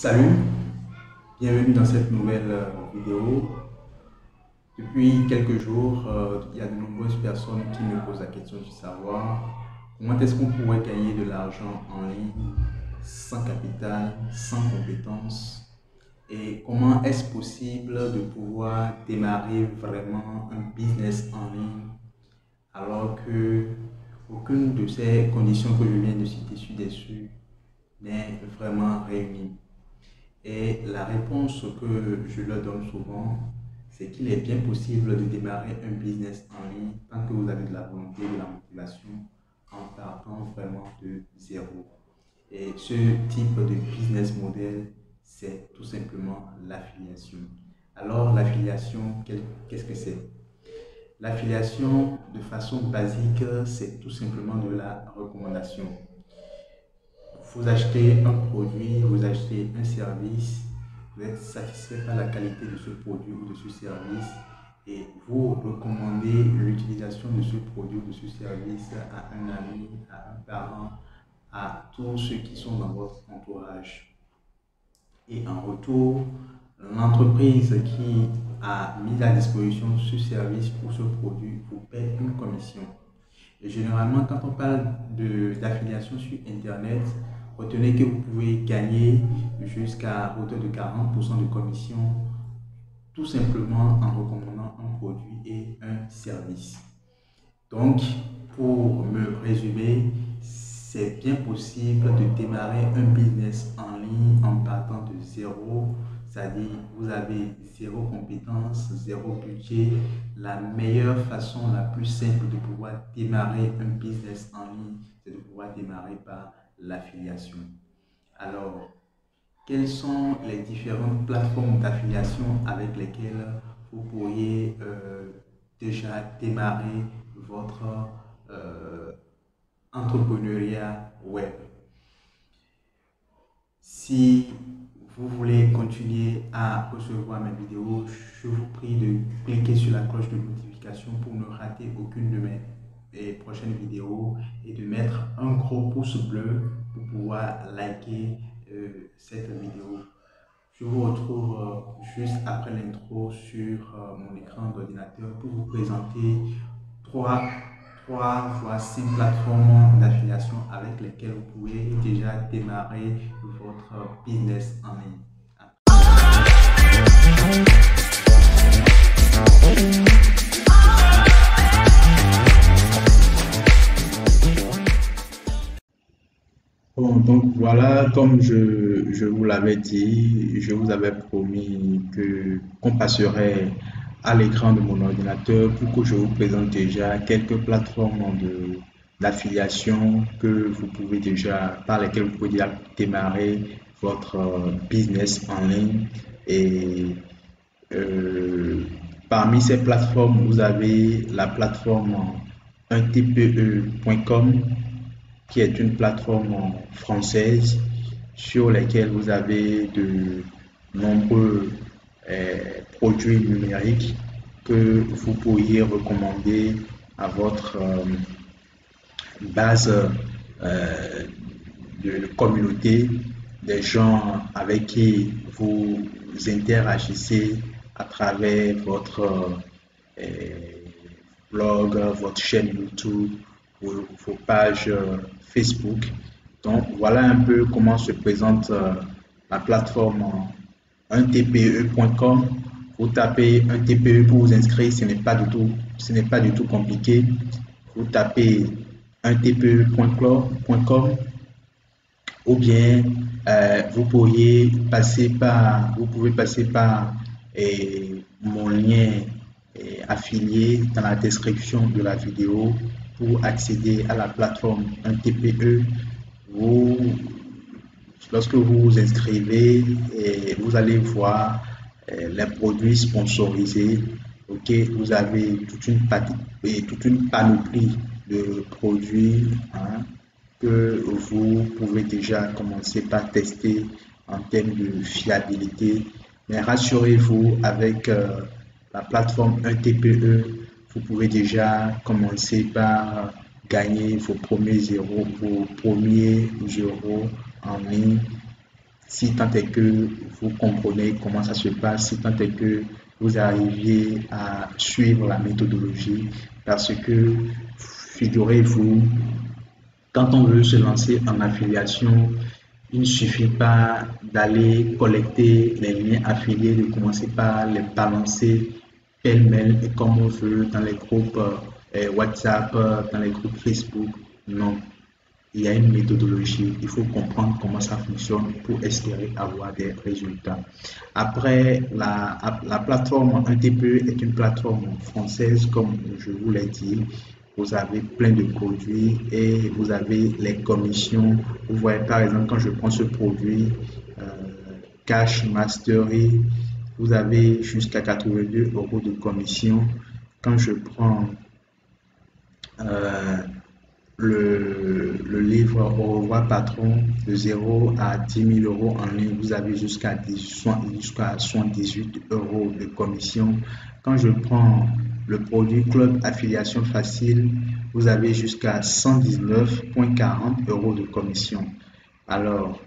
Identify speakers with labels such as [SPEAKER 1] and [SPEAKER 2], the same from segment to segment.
[SPEAKER 1] Salut, bienvenue dans cette nouvelle vidéo. Depuis quelques jours, il y a de nombreuses personnes qui me posent la question de savoir comment est-ce qu'on pourrait gagner de l'argent en ligne sans capital, sans compétences et comment est-ce possible de pouvoir démarrer vraiment un business en ligne alors que aucune de ces conditions que je viens de citer ci-dessus n'est vraiment réunie. Et la réponse que je leur donne souvent, c'est qu'il est bien possible de démarrer un business en ligne tant que vous avez de la volonté, de la motivation, en partant vraiment de zéro. Et ce type de business model, c'est tout simplement l'affiliation. Alors, l'affiliation, qu'est-ce que c'est? L'affiliation, de façon basique, c'est tout simplement de la recommandation. Vous achetez un produit, vous achetez un service, vous êtes satisfait par la qualité de ce produit ou de ce service et vous recommandez l'utilisation de ce produit ou de ce service à un ami, à un parent, à tous ceux qui sont dans votre entourage. Et en retour, l'entreprise qui a mis à disposition ce service ou ce produit vous paie une commission. Et généralement, quand on parle d'affiliation sur Internet, retenez que vous pouvez gagner jusqu'à hauteur de 40% de commission tout simplement en recommandant un produit et un service. Donc, pour me résumer, c'est bien possible de démarrer un business en ligne en partant de zéro, c'est-à-dire vous avez zéro compétence, zéro budget. La meilleure façon, la plus simple de pouvoir démarrer un business en ligne, c'est de pouvoir démarrer par l'affiliation. Alors, quelles sont les différentes plateformes d'affiliation avec lesquelles vous pourriez déjà démarrer votre euh, entrepreneuriat web? Si vous voulez continuer à recevoir mes vidéos, je vous prie de cliquer sur la cloche de notification pour ne rater aucune de mes prochaines vidéos et de mettre un gros pouce bleu pour pouvoir liker cette vidéo. Je vous retrouve juste après l'intro sur mon écran d'ordinateur pour vous présenter trois, voire 5 plateformes d'affiliation avec lesquelles vous pouvez déjà démarrer votre business en ligne. Bon, donc voilà, comme je vous l'avais dit, je vous avais promis qu'on passerait à l'écran de mon ordinateur pour que je vous présente déjà quelques plateformes d'affiliation que vous pouvez déjà, par lesquelles vous pouvez déjà démarrer votre business en ligne. Et parmi ces plateformes, vous avez la plateforme 1tpe.com qui est une plateforme française sur laquelle vous avez de nombreux produits numériques que vous pourriez recommander à votre base de communauté, des gens avec qui vous interagissez à travers votre blog, votre chaîne YouTube, vos pages Facebook. Donc voilà un peu comment se présente la plateforme 1tpe.com. Vous tapez 1tpe pour vous inscrire, ce n'est pas du tout compliqué. Vous tapez 1tpe.com ou bien vous pouvez passer par mon lien affilié dans la description de la vidéo pour accéder à la plateforme 1TPE. Lorsque vous vous inscrivez, vous allez voir les produits sponsorisés. Ok, vous avez toute une panoplie de produits que vous pouvez déjà commencer par tester en termes de fiabilité. Mais rassurez-vous, avec la plateforme 1TPE, vous pouvez déjà commencer par gagner vos premiers euros en ligne si tant est que vous comprenez comment ça se passe, si tant est que vous arriviez à suivre la méthodologie, parce que figurez-vous, quand on veut se lancer en affiliation, il ne suffit pas d'aller collecter les liens affiliés, de commencer par les balancer pêle-mêle et comme on veut dans les groupes WhatsApp, dans les groupes Facebook. Non, il y a une méthodologie. Il faut comprendre comment ça fonctionne pour espérer avoir des résultats. Après, la plateforme 1TPE est une plateforme française, comme je vous l'ai dit. Vous avez plein de produits et vous avez les commissions. Vous voyez par exemple quand je prends ce produit euh, Cash Mastery, vous avez jusqu'à 82 euros de commission. Quand je prends euh, le livre Au revoir patron de 0 à 10 000 euros en ligne, vous avez jusqu'à 78 euros de commission. Quand je prends le produit Club Affiliation Facile, vous avez jusqu'à 119,40 euros de commission. Alors,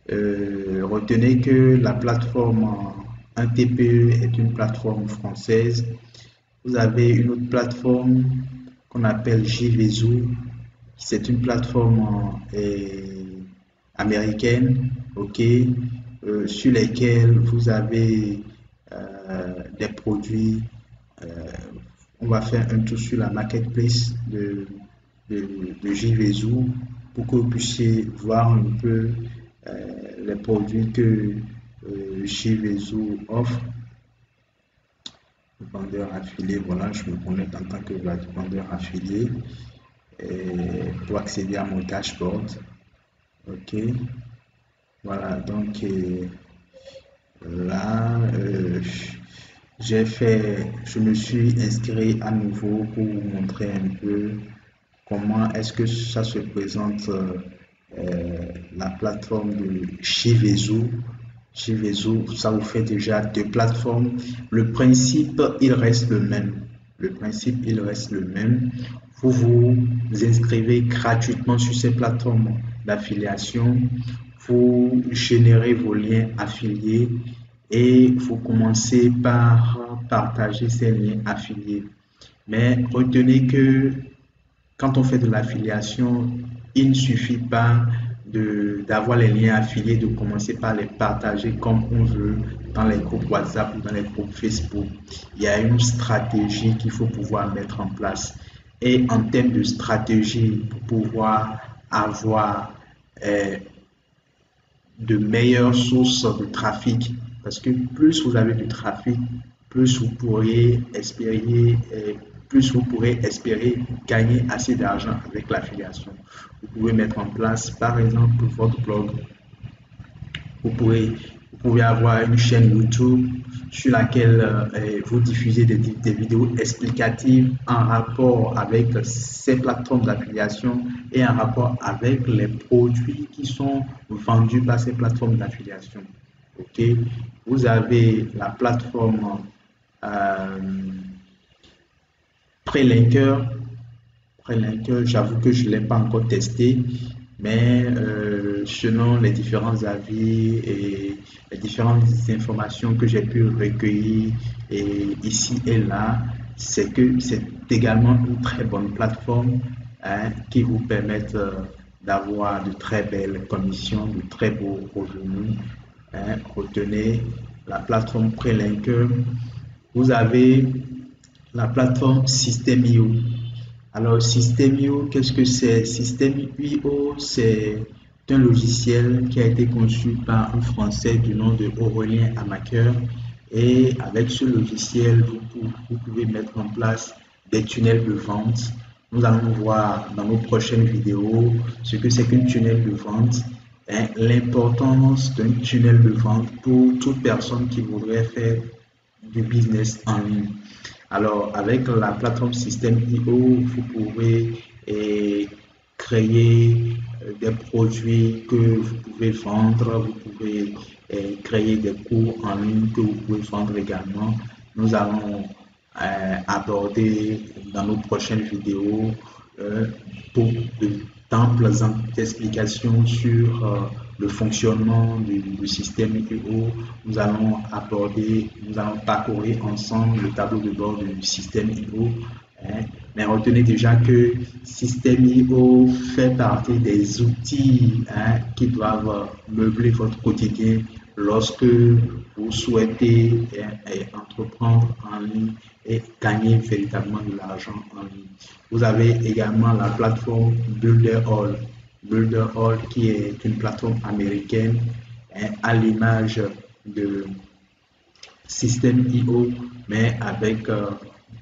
[SPEAKER 1] retenez que la plateforme 1TPE est une plateforme française. Vous avez une autre plateforme qu'on appelle JVZoo. C'est une plateforme américaine, ok, sur lesquels vous avez des produits. euh, on va faire un tour sur la marketplace de JVZoo pour que vous puissiez voir un peu les produits que JVZoo offre. Vendeur affilié, voilà, je me connecte en tant que vendeur affilié pour accéder à mon dashboard. Ok, voilà, donc là, je me suis inscrit à nouveau pour vous montrer un peu comment est-ce que ça se présente la plateforme de JVZoo. JVZoo, ça vous fait déjà deux plateformes. Le principe, il reste le même. Le principe, il reste le même. Vous vous inscrivez gratuitement sur ces plateformes d'affiliation. Vous générez vos liens affiliés et vous commencez par partager ces liens affiliés. Mais retenez que quand on fait de l'affiliation, il ne suffit pas d'avoir les liens affiliés, de commencer par les partager comme on veut dans les groupes WhatsApp ou dans les groupes Facebook. Il y a une stratégie qu'il faut pouvoir mettre en place. Et en termes de stratégie, pour pouvoir avoir de meilleures sources de trafic, parce que plus vous avez du trafic, plus vous pourrez espérer, gagner assez d'argent avec l'affiliation. Vous pouvez mettre en place, par exemple, votre blog. Vous pouvez avoir une chaîne YouTube sur laquelle vous diffusez des vidéos explicatives en rapport avec ces plateformes d'affiliation et en rapport avec les produits qui sont vendus par ces plateformes d'affiliation. Ok, vous avez la plateforme Prelinker. Prelinker, j'avoue que je ne l'ai pas encore testé, mais selon les différents avis et les différentes informations que j'ai pu recueillir ici et là, c'est que c'est également une très bonne plateforme qui vous permet d'avoir de très belles commissions, de très beaux revenus. Retenez la plateforme Prelinker. Vous avez la plateforme System.io. Alors, System.io, qu'est-ce que c'est? System.io, c'est un logiciel qui a été conçu par un Français du nom de Aurélien Amaker. Et avec ce logiciel, vous pouvez mettre en place des tunnels de vente. Nous allons voir dans nos prochaines vidéos ce que c'est qu'un tunnel de vente, l'importance d'un tunnel de vente pour toute personne qui voudrait faire du business en ligne. Alors, avec la plateforme System.io, vous pouvez créer des produits que vous pouvez vendre, vous pouvez créer des cours en ligne que vous pouvez vendre également. Nous allons aborder dans nos prochaines vidéos pour d'amples explications sur le fonctionnement du système IO. Nous allons parcourir ensemble le tableau de bord du système IO. Hein. Mais retenez déjà que système IO fait partie des outils qui doivent meubler votre quotidien lorsque vous souhaitez entreprendre en ligne et gagner véritablement de l'argent en ligne. Vous avez également la plateforme Builderall. Builderall qui est une plateforme américaine à l'image de Système.io, mais avec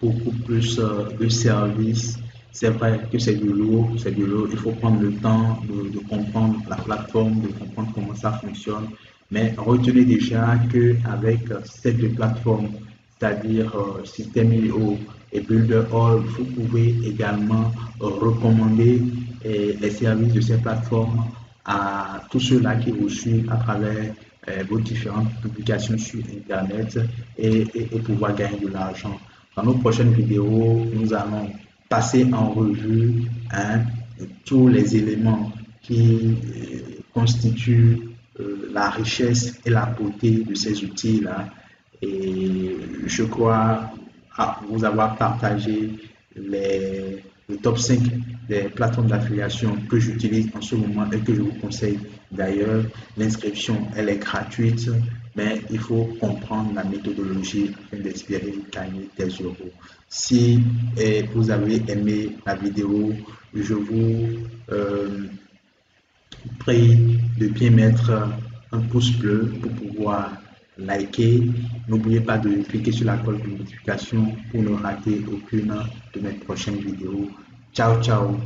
[SPEAKER 1] beaucoup plus de services. C'est vrai que c'est du lourd, il faut prendre le temps de comprendre la plateforme, de comprendre comment ça fonctionne. Mais retenez déjà qu'avec ces deux plateformes, c'est-à-dire Système.io et Builderall, vous pouvez également recommander les services de ces plateformes à tous ceux-là qui vous suivent à travers vos différentes publications sur Internet et pouvoir gagner de l'argent. Dans nos prochaines vidéos, nous allons passer en revue tous les éléments qui constituent la richesse et la beauté de ces outils-là. Et je crois vous avoir partagé le top 5 des plateformes d'affiliation que j'utilise en ce moment et que je vous conseille. D'ailleurs, l'inscription, elle est gratuite, mais il faut comprendre la méthodologie afin d'espérer gagner des euros. Si vous avez aimé la vidéo, je vous prie de bien mettre un pouce bleu pour pouvoir liker. N'oubliez pas de cliquer sur la cloche de notification pour ne rater aucune de mes prochaines vidéos. Ciao, ciao!